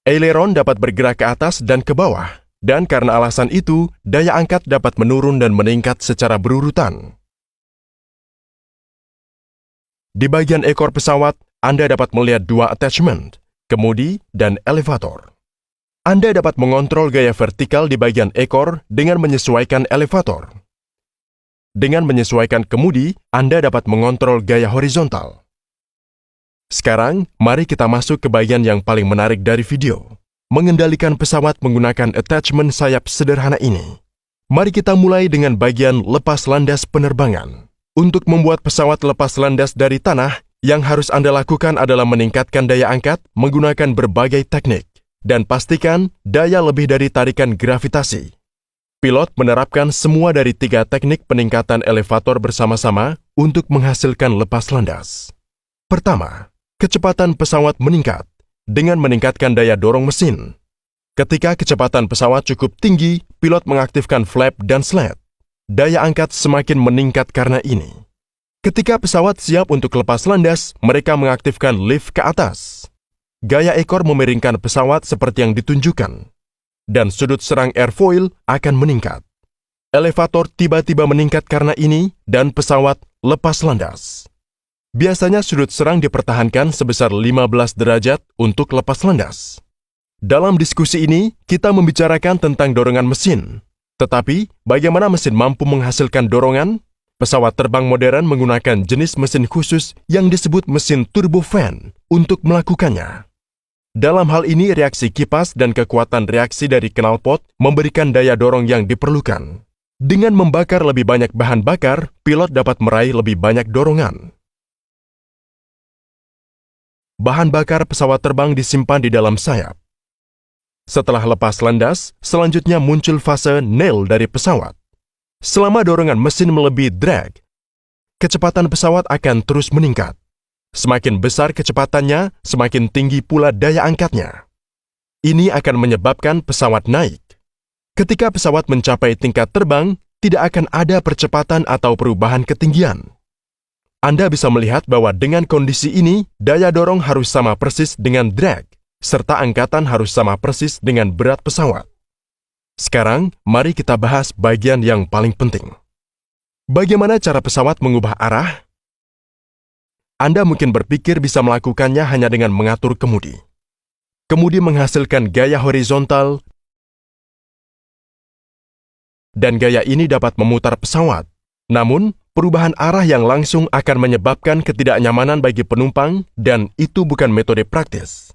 Aileron dapat bergerak ke atas dan ke bawah, dan karena alasan itu, daya angkat dapat menurun dan meningkat secara berurutan. Di bagian ekor pesawat, Anda dapat melihat dua attachment, kemudi dan elevator. Anda dapat mengontrol gaya vertikal di bagian ekor dengan menyesuaikan elevator. Dengan menyesuaikan kemudi, Anda dapat mengontrol gaya horizontal. Sekarang, mari kita masuk ke bagian yang paling menarik dari video. Mengendalikan pesawat menggunakan attachment sayap sederhana ini. Mari kita mulai dengan bagian lepas landas penerbangan. Untuk membuat pesawat lepas landas dari tanah, yang harus Anda lakukan adalah meningkatkan daya angkat menggunakan berbagai teknik. Dan pastikan daya lebih dari tarikan gravitasi. Pilot menerapkan semua dari 3 teknik peningkatan elevator bersama-sama untuk menghasilkan lepas landas. Pertama, kecepatan pesawat meningkat dengan meningkatkan daya dorong mesin. Ketika kecepatan pesawat cukup tinggi, pilot mengaktifkan flap dan slat. Daya angkat semakin meningkat karena ini. Ketika pesawat siap untuk lepas landas, mereka mengaktifkan lift ke atas. Gaya ekor memiringkan pesawat seperti yang ditunjukkan. Dan sudut serang airfoil akan meningkat. Elevator tiba-tiba meningkat karena ini dan pesawat lepas landas. Biasanya sudut serang dipertahankan sebesar 15 derajat untuk lepas landas. Dalam diskusi ini, kita membicarakan tentang dorongan mesin. Tetapi, bagaimana mesin mampu menghasilkan dorongan? Pesawat terbang modern menggunakan jenis mesin khusus yang disebut mesin turbofan untuk melakukannya. Dalam hal ini, reaksi kipas dan kekuatan reaksi dari knalpot memberikan daya dorong yang diperlukan. Dengan membakar lebih banyak bahan bakar, pilot dapat meraih lebih banyak dorongan. Bahan bakar pesawat terbang disimpan di dalam sayap. Setelah lepas landas, selanjutnya muncul fase nail dari pesawat. Selama dorongan mesin melebihi drag, kecepatan pesawat akan terus meningkat. Semakin besar kecepatannya, semakin tinggi pula daya angkatnya. Ini akan menyebabkan pesawat naik. Ketika pesawat mencapai tingkat terbang, tidak akan ada percepatan atau perubahan ketinggian. Anda bisa melihat bahwa dengan kondisi ini, daya dorong harus sama persis dengan drag, serta angkatan harus sama persis dengan berat pesawat. Sekarang, mari kita bahas bagian yang paling penting. Bagaimana cara pesawat mengubah arah? Anda mungkin berpikir bisa melakukannya hanya dengan mengatur kemudi. Kemudi menghasilkan gaya horizontal, dan gaya ini dapat memutar pesawat. Namun, perubahan arah yang langsung akan menyebabkan ketidaknyamanan bagi penumpang dan itu bukan metode praktis.